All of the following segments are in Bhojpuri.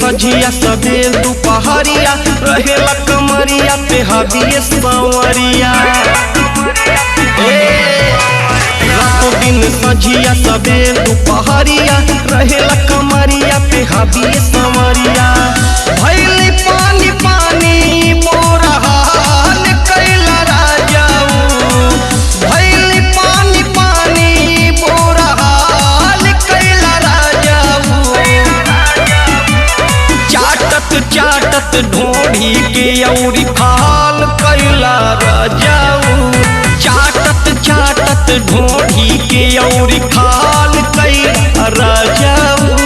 सझिया सबेर दुपहरिया रहेला कमरिया पे हबिए सांवरिया। रातों दिन सझिया सबेर दुपहरिया रहेला कमरिया पे हबिए सांवरिया। भैली पानी पानी मोरा हाल कैला राजाऊ, भैली पानी पानी मोरा हाल कैला राजाऊ। चाटत चाटत ढोढ़ी के औरी खाल कैला राजाऊ, चाटत चाटत ढोढ़ी के औरी खाल कैला राजाऊ।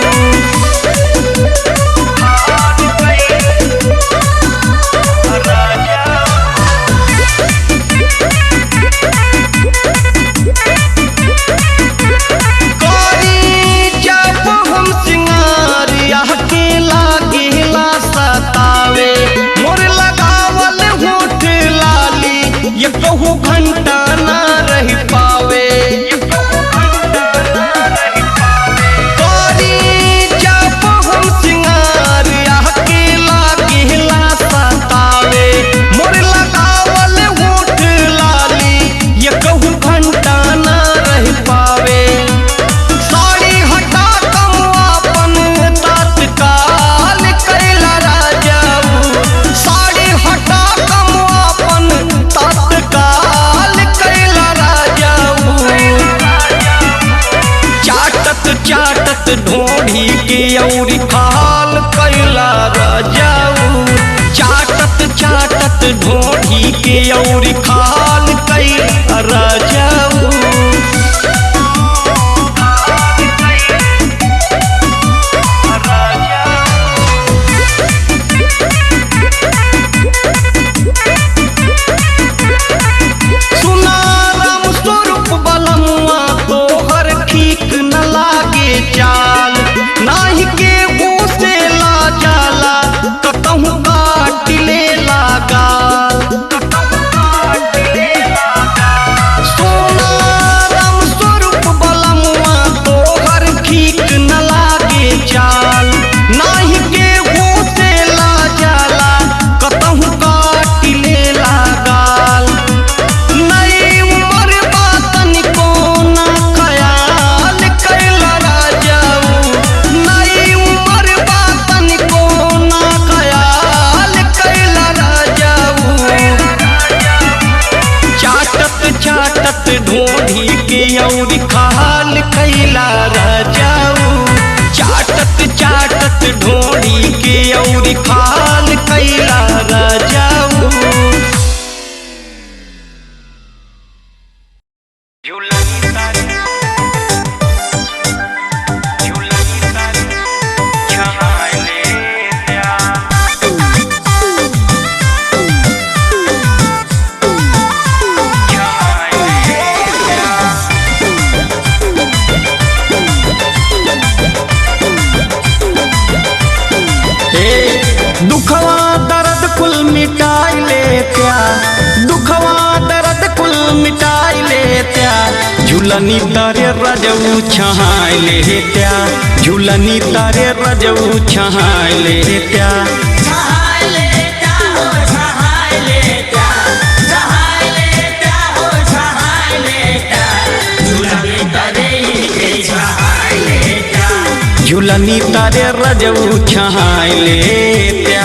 ये कहूँ घंटा ना रह पावे, जब हम सिंगार अकेला गिला सतावे। मोर लगावल होठ लाली ये कहूँ घंटा ना रह पावे। साड़ी हटा कम अपन तत्काल कैला राजाऊ, साड़ी हटा कम अपन तत्काल कैला राजाऊ। चाटत चाटत ढोढ़ी के औरी खाल कैला राजाऊ, चाटत चाटत ढोढ़ी के औरी खाल कैला राजाऊ। चाल नाही के से ला जाला कतहु काट ले लगाल। सोना राम स्वरूप बलमुआ तोहर ठीक न लागे चाल, नाही के से ला जाला कतहु काट ले लगाल। नई उम्र बातन को ना ख्याल कैला राजाऊ, नई उम्र बातन को ना ख्याल कैला राजाऊ। चाटत चाटत ढोढ़ी के औरी खाल कैला राजाऊ, चाटत चाटत ढोढ़ी के औरी खाल कैला राजाऊ। दुखवा दर्द कुल मिटाई लेत्या, दुखवा दर्द कुल मिटाई लेत्या। झूलनी तारे रजऊ छहाई लेत्या, झूलनी तारे रजऊ छहाई लेत्या। झूलनी तारे रजऊ छहाई लेत्या।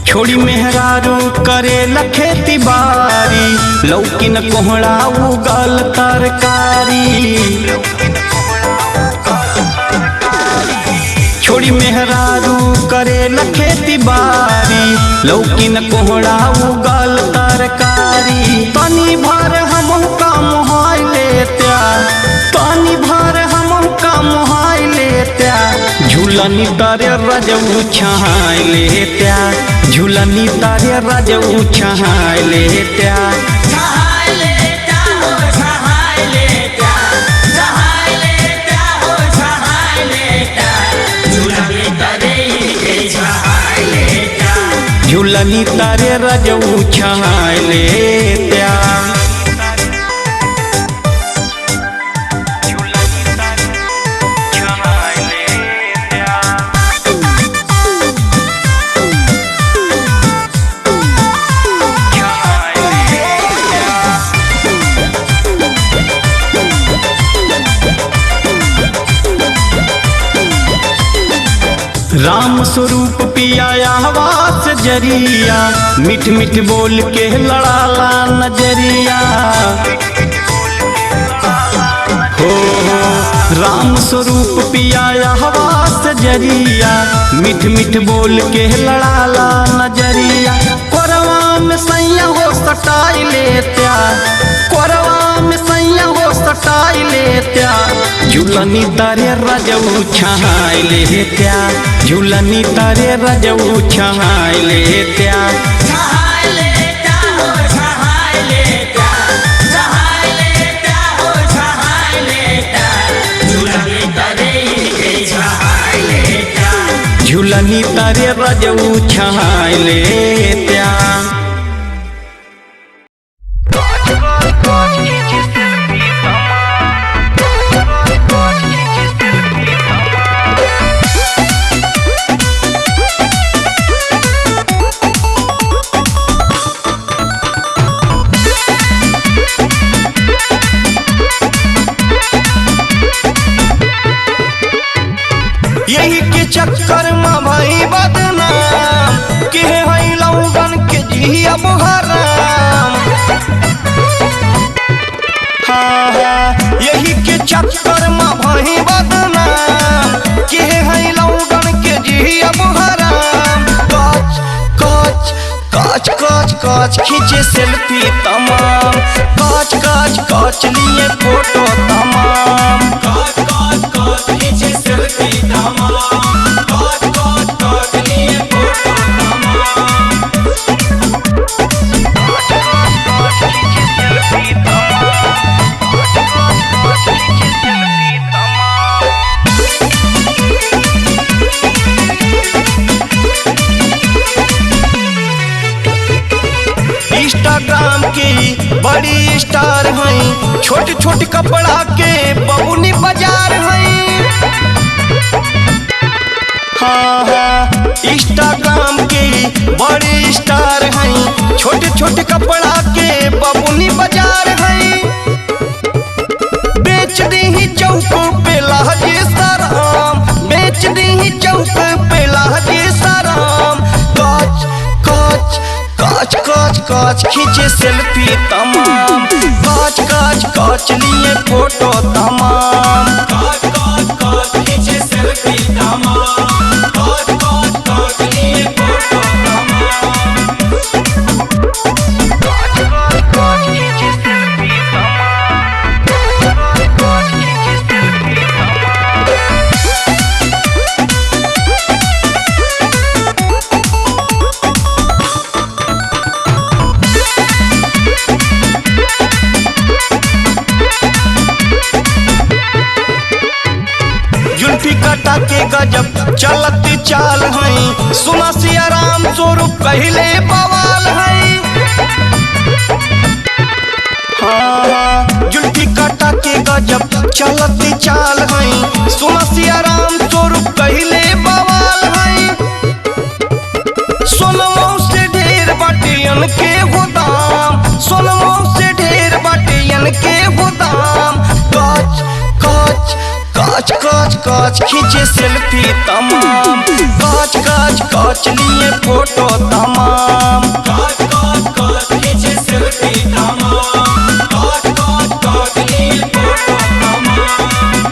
छोड़ी मेहरारू करे खेती बारी, लौकी न कोहड़ा उगल तरकारी। छोड़ी मेहरारू करे खेती बारी, लौकी न कोहड़ा उगल तरकारी। तनी भर हम काम हाय लेत्या, तनी भर हम काम हाय लेत्या। झूलनी तारे रजऊ छहाई लेत्या, झूलनी तारे रजऊ छहाई लेत्या। झूलनी तारे झूलनी तारे रजऊ छाले त्या राम स्वरूप पिया आवास जरिया मिठ मिठ बोल के लड़ाला नजरिया हो राम स्वरूप पिया आवास जरिया मिठ मिठ बोल के लड़ाला नजरिया कोरवा में सैया हो सटाई लेत्या कोरवा में सैया हो सटाई लेत्या झूलनी तारे रजऊ छाई लेत्या झूलनी तारे रजऊ छाई लेत्या झूलनी तारे रजऊ छाई लेत्या यही के चक्कर में भाई बदनाम के है लौगन के जी अब हराम हाँ यही के चक्कर में भाई बदनाम के है लौगन के जी अब हराम काच काच काच काच काच खींचे सेल्फी तमाम काच काच काच लिए फोटो तमाम काच काच काच खींचे सेल्फी तमाम काच काच काच लिए फोटो तमाम काच काच काच खींचे सेल्फी तमाम काच काच काच खींचे सेल्फी तमाम इंस्टाग्राम की बड़ी स्टार हैं छोटे छोटे कपड़ा के बबुनी बाजार हैं हाँ हाँ इंस्टाग्राम की बड़ी स्टार हैं छोटे छोटे कपड़ा के बबुनी बाजार हैं बेच दी ही चौक पे लहजे सराम बेच दी ही चौक पे लहजे सराम काच काच काच काच काच खींचे सेल्फी तमाम काच काच काच लिए फोटो तमाम काच काच काच खींचे सेल्फी तमाम काच काच काच लिए फोटो तमाम काच काच काच खींचे सेल्फी तमाम काच काच खींचे सेल्फी तमाम जुल्फी कटा के गजब चलत चाल हैं सुना सिया राम स्वरूप पहले बवाल हैं हाँ जुल्फी कटा के गजब चलत चाल हैं सुना सिया राम स्वरूप पहले बवाल हैं सोनमो से ढेर बाटियन के गोदाम सोनमो से ढेर बाटियन के गोदाम काच काच काच काच काच खींचे सेल्फी तमाम काच काच काच लिए फोटो तमाम काच काच काच खींचे सेल्फी तमाम काच काच काच लिए फोटो तमाम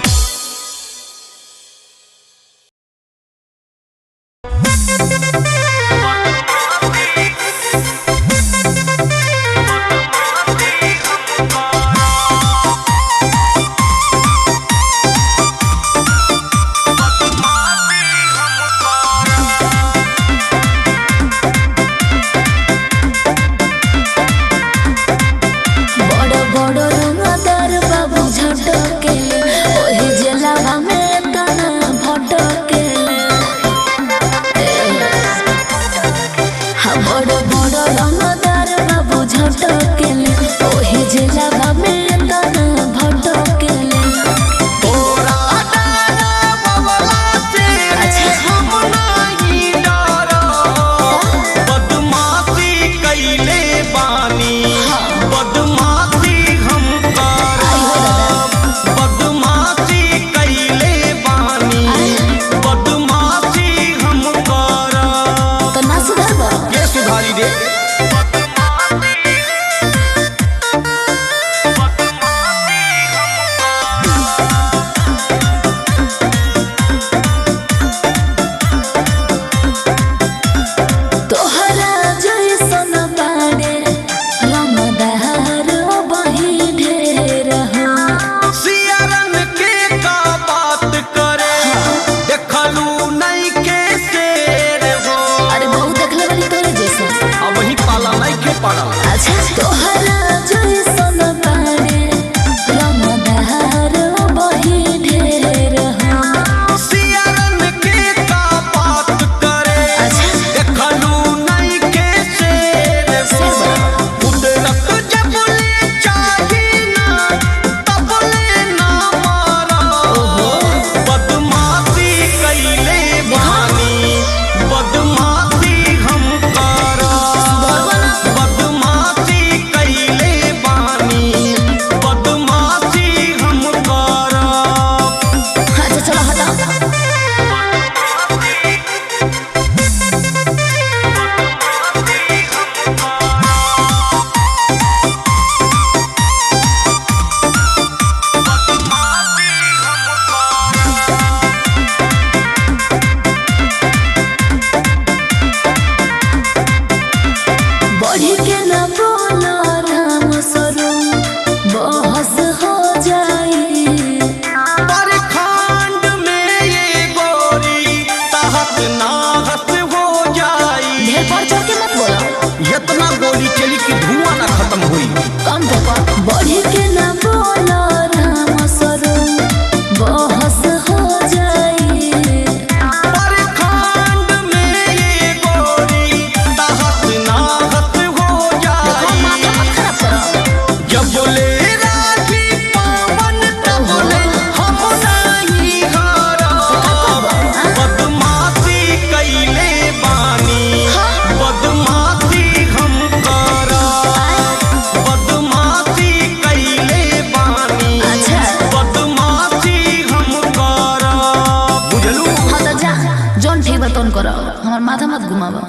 माथा मत घुमावा।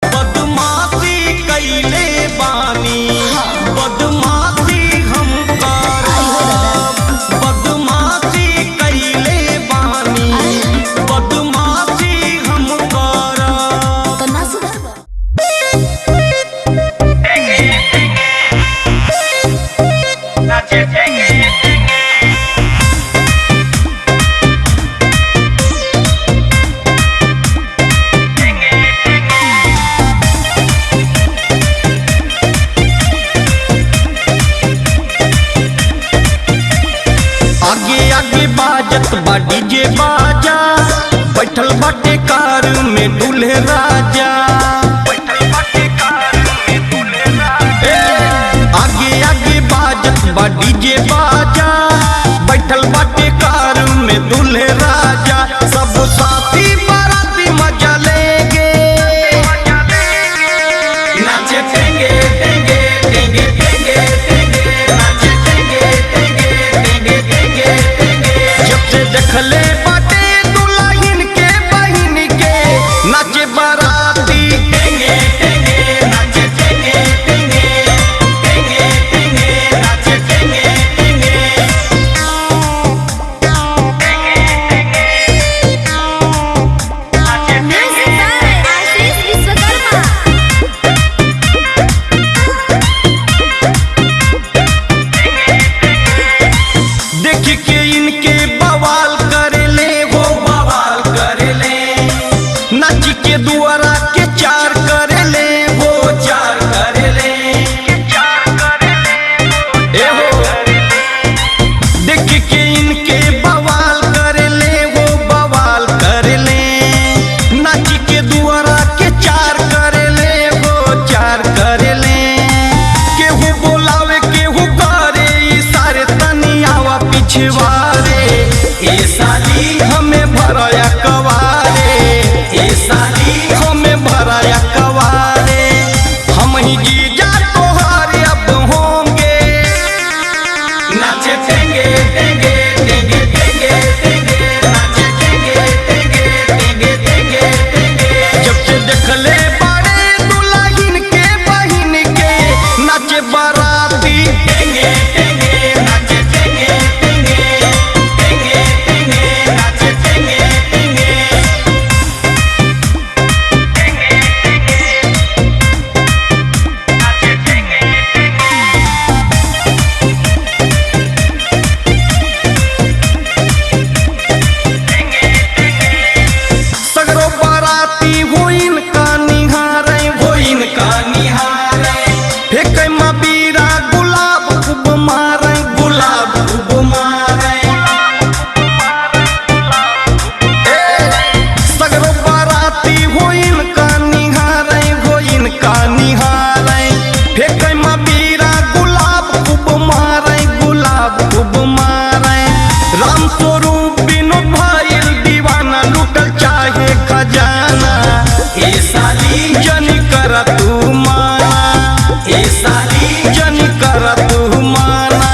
बदमाशी कैले बानी, बदमाशी हम बदमाशी कैले बानी, बदमाशी हम तो ना सुधर बा डीजे बाजा, बैठल बाटे कार में दूल्हे राजा, आगे आगे बाजत बा डीजे बाजा, बैठल बाटे कार में दूल्हे राजा, सब साथी बाराती मजा लेंगे, नाचे टेंगे टेंगे टेंगे टेंगे टेंगे, नाचे टेंगे टेंगे टेंगे टेंगे टेंगे। जब से देखले बाटे दुल्हन के बहिन के नाचे बाराती टेंगे टेंगे, नाचे टेंगे टेंगे टेंगे टेंगे, नाचे टेंगे टेंगे देख के इनके बवाल कर ले, वो बवाल कर ले, नाच के दुआरा के चार कर ले, वो चार कर ले, ए हो देख के इनके बवाल कर ले, वो बवाल कर ले, नाच के दुआरा के चार कर ले, वो चार कर ले, केहू बोलावे केहू करे इशारे, तनी आवा पिछवारे, ए साली हमें भराया कवारे, ए साली हमें भराया कवारे, हम ही जीजा तोहारे अब होंगे, नाचे टेंगे टेंगे टेंगे टेंगे टेंगे, नाचे टेंगे टेंगे टेंगे टेंगे टेंगे। जब से देखले बाड़े दुल्हन के बहिन के नाचे बाराती टेंगे टेंगे, नाचे टेंगे टेंगे टेंगे टेंगे, नाचे टेंगे टेंगे सगरो बाराती होइन का निहारे, होइन का निहारे, फेंक मबीरा गुलाब खूब मारे, गुलाब खूब मारे, सगरो बाराती होइन का निहारे, होइन का निहारे, फेंक मबीरा गुलाब खूब मारे, गुलाब खूब मारे, राम स्वरूप बिनु भाईल दीवाना लुटल चाहे खजाना, ए साली जनी कर तू माना, ए साली जनी कर तू माना,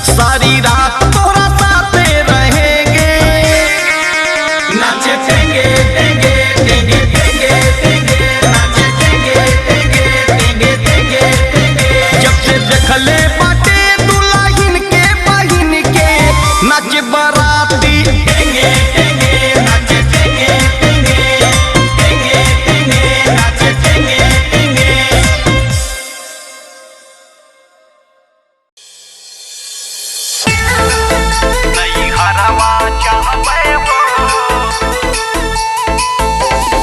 सारी रात तोरा साथे रहेंगे, नाचे टेंगे टेंगे टेंगे टेंगे टेंगे, नाचे टेंगे टेंगे टेंगे टेंगे टेंगे। जब से देखले बाटे दुल्हन के बहिन के नाचे बाराती टेंगे टेंगे, नाचे टेंगे टेंगे टेंगे टेंगे, नाचे टेंगे टेंगे। नहीं हरवा चाहबे वो,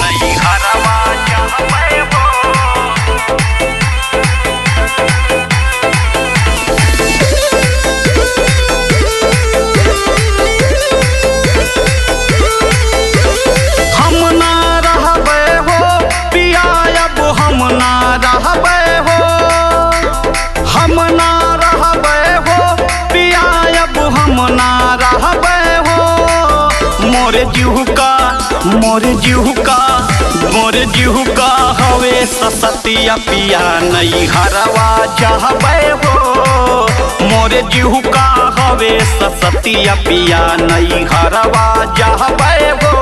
नहीं हरवा चाहबे वो, हम ना रहबे हो पिया, अब हम ना रहबे हो, हम ना रहबे हो पिया, अब हम ना रहबे हो, मोरे जीहुका मोरे जीहुका मोरे जीहुका हवे ससतिया पिया, नहीं हरवा चाहबे हो, मोरे जीहुका हवे ससतिया पिया, नहीं हरवा चाहबे हो,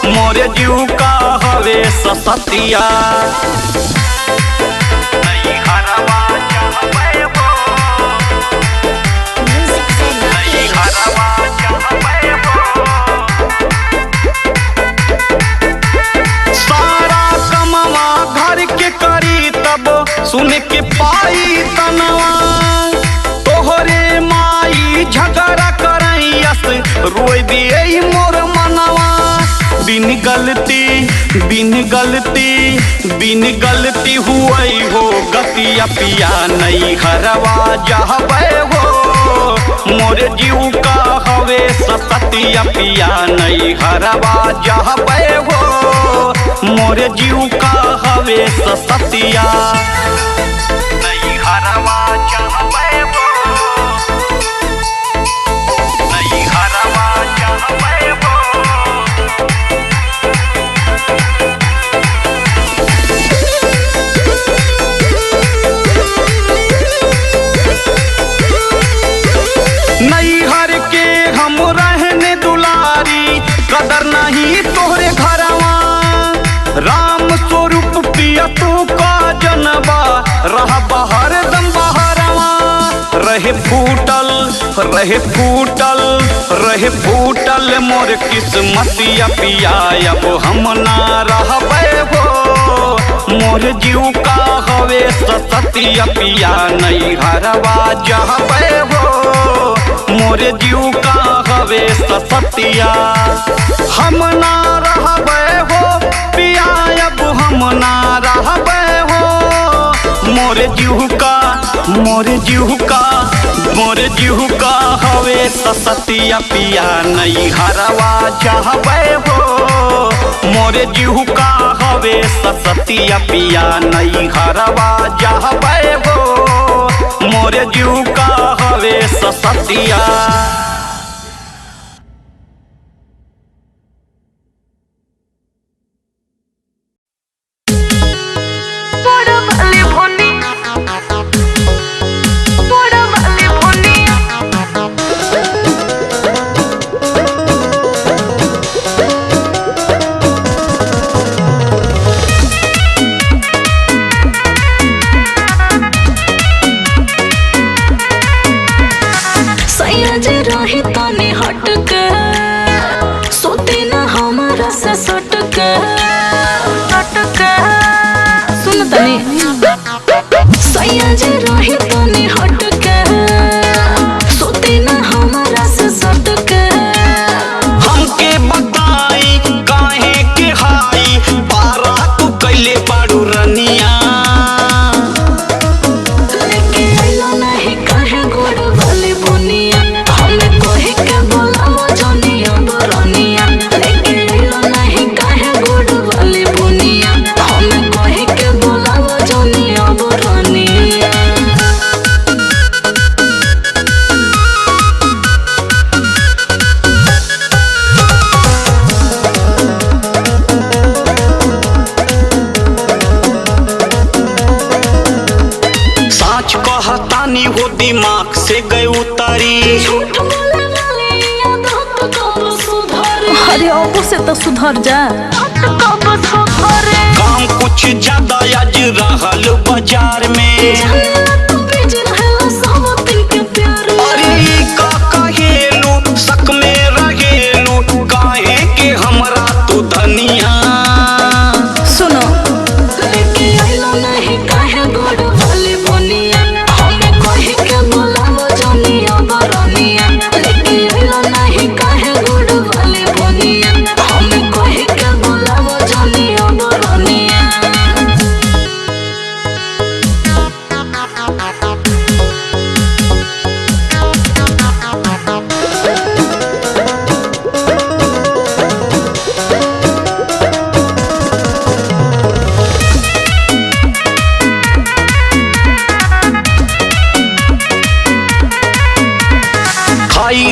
मोरे मोरे जीव का हवे ससतिया सारा कमवा घर के करी तब सुन के पाई तनवा तोहरे माई झगड़ा करैयस रोई दिए मोर मनवा बिन गलती हुई हो गतिया पिया नहीं हरवा जहबे हो मोर जीव का हवे ससतिया पिया नहीं हरवा जहबे हो मोर जीव का हवे ससतिया नहीं हरवा जहबे हो नहीं हरवा जहबे हो नैहर के हम रहने दुलारी कदर नहीं तोहरे घरवा राम स्वरूप पिया तू का जनबा रह बहर दम बहरवा रहे फूटल मोर किस्मतिया पिया अब हम ना रहबे हो मोर जीव का हवे ससतिया पिया नहीं हरवा जहबे हो मोर जीव का हवे ससतिया हम ना रहबे हो पिया अब हम ना रहबे हो मोर जीव का हवे ससतिया पिया नहीं हरवा जहबे हो मोर जीव का हवे ससतिया पिया नहीं हरवा जहबे हो मोर जीव का हवे ससतिया दिमाग से गए उतारी अरे अब से तो सुधर जा काम कुछ ज्यादा आज रहल बाजार में अरे का कहेलू शक में रहेलू काहे के हमरा तू धनिया सुनो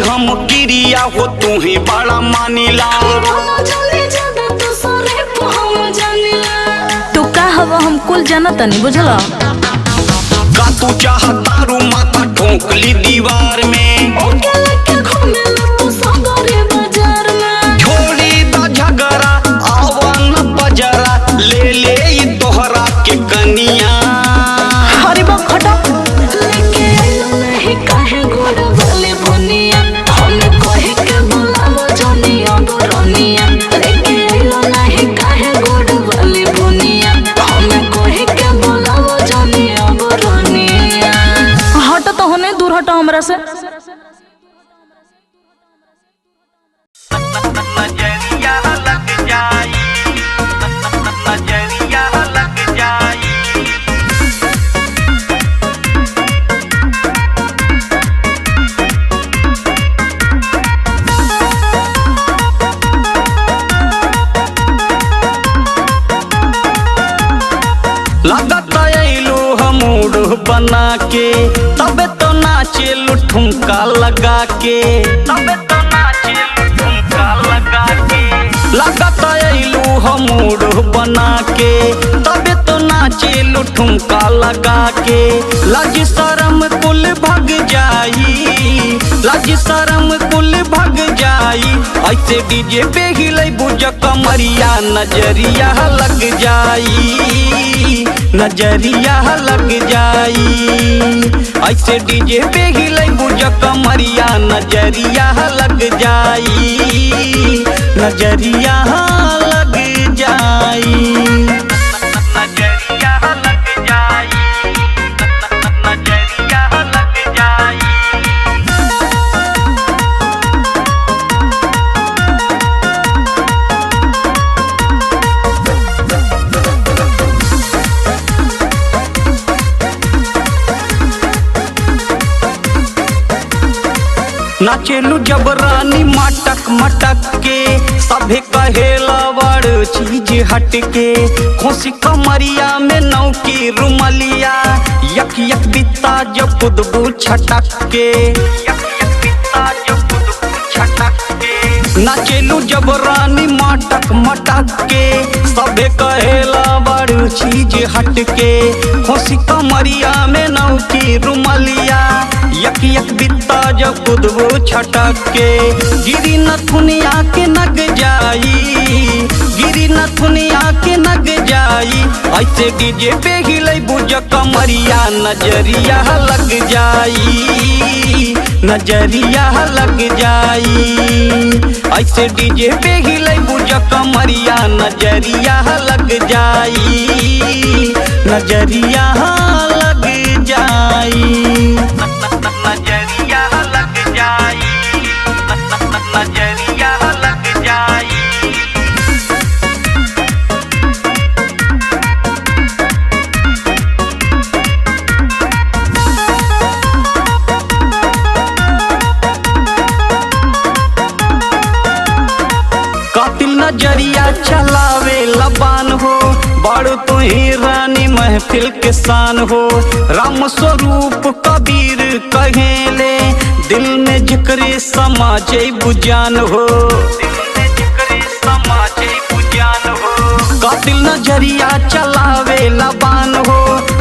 हम किरिया हो तू ही बड़ा मानिला तू का हवा हम कुल जाना तनी बुझला का तू चाहतारू माथा ठोकली दीवार में छोड़ी दा झगड़ा गोड़ वाले बुनिया हम कहे के बुलावो जनिया गोरनिया लेके आइलो नाही काहे गोड़ वाले बुनिया हम कहे के बुलावो जनिया गोरनिया। हट तो होने दूर हटो हमरा से। नजरिया लग जाई, नजरिया लग जाई। लागत आइलो हम मूड बना के तबे तो नाचे ठुमका लगा के, तबे तो नाचे ठुमका लगा के। लागत आइलो हम मूड बना के तबे तो नाचे ठुमका लगा के। लाज शरम कुल भग जाई, लाज शरम कुल भग जाई। ऐसे डीजे पे हिलाई बुझ कमरिया नजरिया लग जाई, नजरिया लग जाई। ऐसे डीजे पे हिलाई बुझ कमरिया नजरिया लग जाई, नजरिया लग जाई। नजरिया लग जाई, नजरिया लग जाई। नाचेलू जब रानी मटक मटक के सभे कहेला बड़ चीज हट के। खोसी कमरिया में नौ की रुमलिया यक यक बित्ता जब खुदबू छटक के, यक यक बित्ता जब खुदबू छटक के। नाचेलू जब रानी मटक मटक के सभे कहेला बड़ चीज हट के। खोसी कमरिया में नौ की रुमलिया यक यक बित्ता जब खुदबू छटक के। गिरी नथुनिया के नग जाई, गिरी नथुनिया के नग जाई। ऐसे डीजे पे हिलाई बुझ कमरिया नजरिया लग जाई, नजरिया लग जाई। ऐसे डीजे पे हिलाई बुझ कमरिया नजरिया लग जाई, नजरिया लग जाई। नजरिया लग जाई, नजरिया लग जाई। कातिल नजरिया चलावे लबान हो बड़ तो ही रानी महफिल के शान हो। राम स्वरूप कबीर कहेले दिल में जिक्र समाजे बुजान हो, दिल में जिक्र समाजे बुजान हो। कातिल नजरिया चलावे लबान हो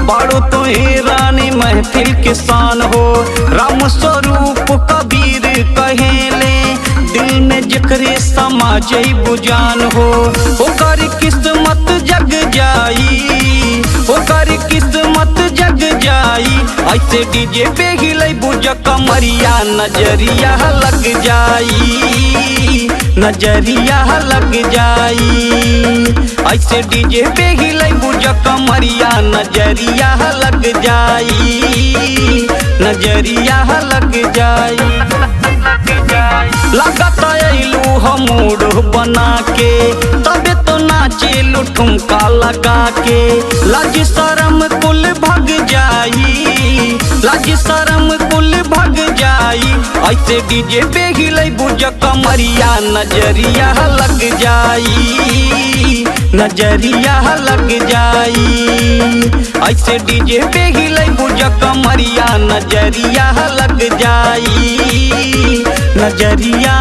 बड़ तो ही रानी महफिल के शान हो। राम स्वरूप कबीर कहेले दिल में जिक्र समाजे बुजान हो। ओकर किस्मत जग जाई, ओकर किस्मत जग जाई। ऐसे डीजे पे हिलाई बुझ कमरिया नजरिया लग जाई, नजरिया लग जाई। ऐसे डीजे पे हिलाई बुझ कमरिया नजरिया लग जाई, नजरिया लग जाई। लागत आइलू हम मूड बना के तबे तो नाचे ठुमका लगा के। लाज शरम कुल भग जाई, लाज शरम कुल भग जाई। ऐसे डीजे पे हिलाई बुझ कमरिया नजरिया लग जाई, नजरिया लग जाई। ऐसे डीजे पे हिलाई बुझ कमरिया नजरिया लग जाई, नजरिया